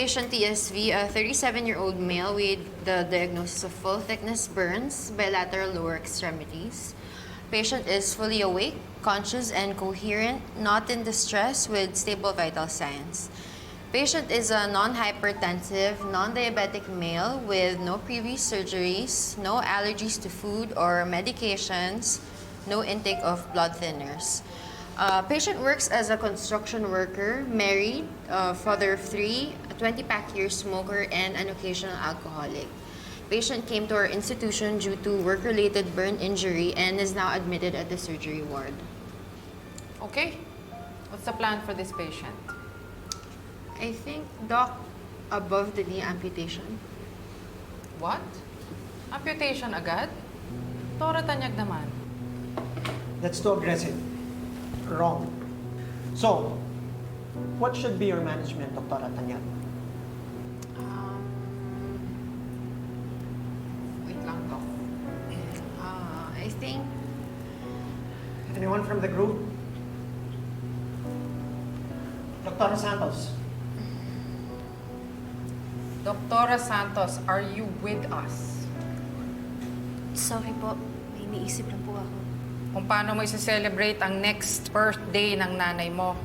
patient TSV, a 37-year-old male with the diagnosis of full-thickness burns, bilateral lower extremities. Patient is fully awake, conscious, and coherent, not in distress, with stable vital signs. Patient is a non-hypertensive, non-diabetic male with no previous surgeries, no allergies to food or medications, no intake of blood thinners. Patient works as a construction worker, married, father of 3, a 20-pack-year smoker, and an occasional alcoholic. Patient came to our institution due to work-related burn injury and is now admitted at the surgery ward. Okay. What's the plan for this patient? I think, Doc, above the knee amputation. What? Amputation agad? Tora tanyag naman. That's too aggressive. Wrong. So, what should be your management, Dr. Tanyag? Wait lang, Doc. I think Anyone from the group? Dr. Santos. Doktora Santos, are you with us? Sorry po, may iniisip lang po ako. Kung paano mo isi-celebrate ang next birthday ng nanay mo.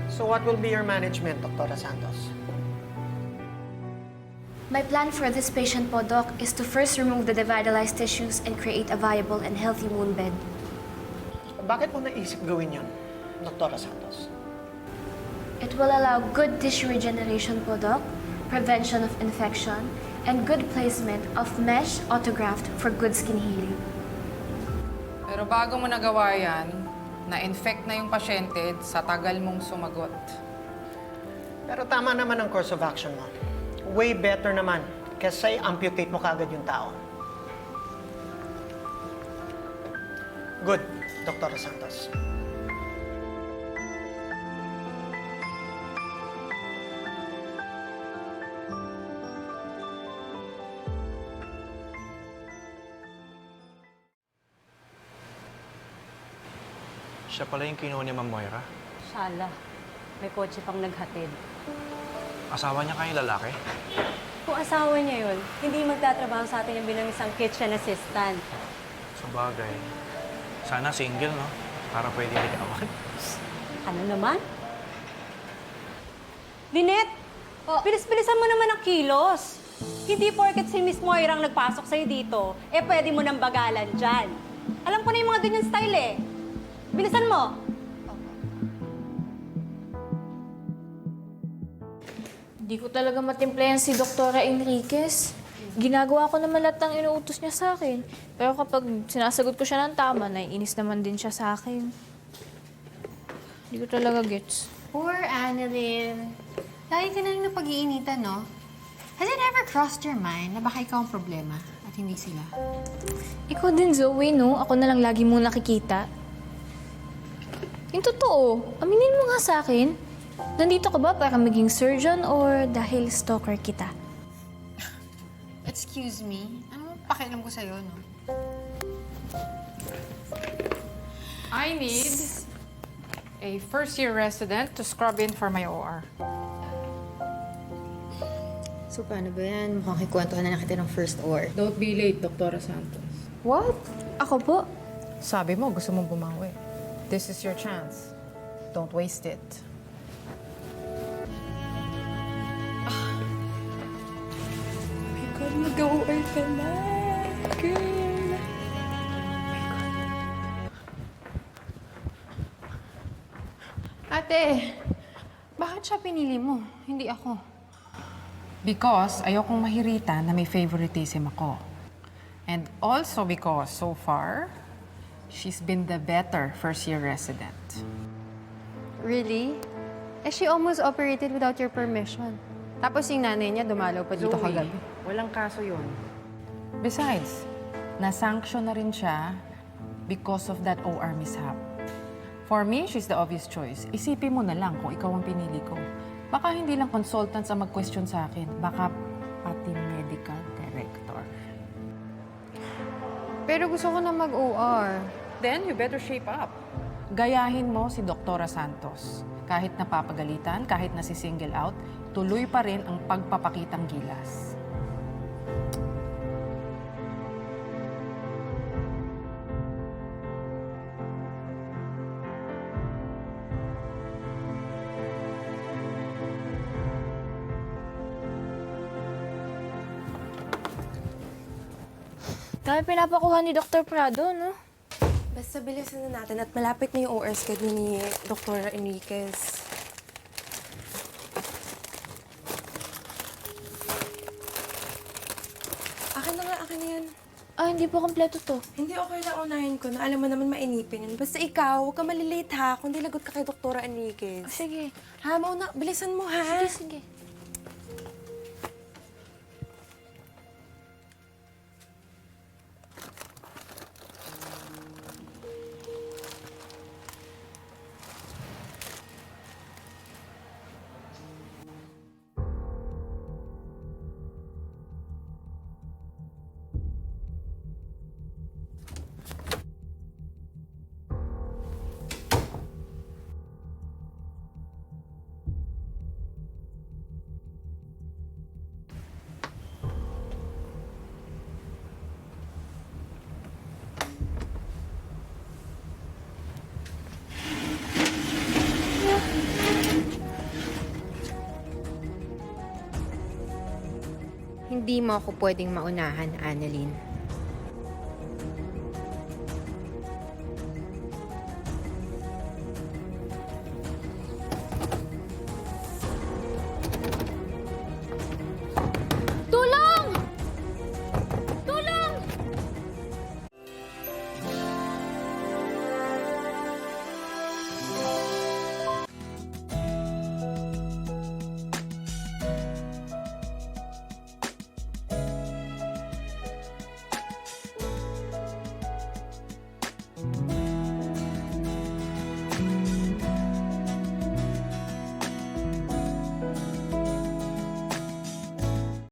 So what will be your management, Dr. Santos? My plan for this patient po, Doc, is to first remove the devitalized tissues and create a viable and healthy wound bed. Bakit mo naisip gawin yun, Dr. Santos? It will allow good tissue regeneration po, Doc, prevention of infection, and good placement of mesh autograft for good skin healing. Pero bago mo nagawa yan, na-infect na yung pasyente sa tagal mong sumagot. Pero tama naman ang course of action mo. Way better naman kaysa i-amputate mo kagad yung tao. Good, Dr. Santos. Siya pala yung kinuha ni Ma'am Moira. Shala, may kotse pang naghatid. Asawa niya kayong lalaki. Kung asawa niya yun, hindi magtatrabaho sa atin yung bilang isang kitchen assistant. Sa bagay. Sana single, no? Para pwede ligawan. Ano naman? Lynette! Bilis-bilisan mo naman ang kilos. Hindi porket si Miss Moira ang nagpasok sa'yo dito, pwede mo nang bagalan dyan. Alam ko na yung mga ganyan style eh. Bilisan mo! Hindi ko talaga matimplayan si Doktora Enriquez. Ginagawa ko naman lahat ng inuutos niya sa akin. Pero kapag sinasagot ko siya ng tama, naiinis naman din siya sa akin. Hindi ko talaga gets. Poor Annalyn. Lagi ka na lang napag-iinitan, no? Has it ever crossed your mind na baka ikaw ang problema at hindi sila? Ikaw din, Zoe, no? Ako na lang lagi mo nakikita. Yung totoo, aminin mo nga sa akin. Nandito ka ba para maging surgeon or dahil stalker kita? Excuse me? Ano pakialam ko sa'yo, no? I need a first-year resident to scrub in for my OR. So, paano ba yan? Mukhang kikwentuhan na kita ng first OR. Don't be late, Doktora Santos. What? Ako po? Sabi mo, gusto mong bumawi. This is your chance. Don't waste it. Ikaw, mag-OR ka na. Girl. Ate, bakit siya pinili mo? Hindi ako. Because ayokong mahirita na may favoritism ako. And also because, so far, she's been the better first-year resident. Really? She almost operated without your permission. Tapos yung nanay niya dumalaw pa dito kagabi. Walang kaso yun. Besides, na-sanction na rin siya because of that OR mishap. For me, she's the obvious choice. Isipin mo na lang kung ikaw ang pinili ko. Baka hindi lang consultants ang mag-question sa akin. Baka pati medical director. Pero gusto ko na mag-OR. Then, you better shape up. gayahin mo si Doktora Santos. Kahit napapagalitan, kahit nasi-single out, tuloy pa rin ang pagpapakitang gilas. Dami pinapakuha ni Dr. Prado, no? Basta bilisan na natin at malapit na yung OR schedule ni Dr. Enriquez. Akin na nga, akin na yan. Ah, hindi pa kompleto to. Hindi, okay lang unahin ko na. Alam mo naman mainipin yun. Basta ikaw, huwag ka malilate ha, kundi lagot ka kay Dr. Enriquez. Sige. Ha, mauna, bilisan mo ha. Sige, sige. Hindi mo ako pwedeng maunahan, Annalyn.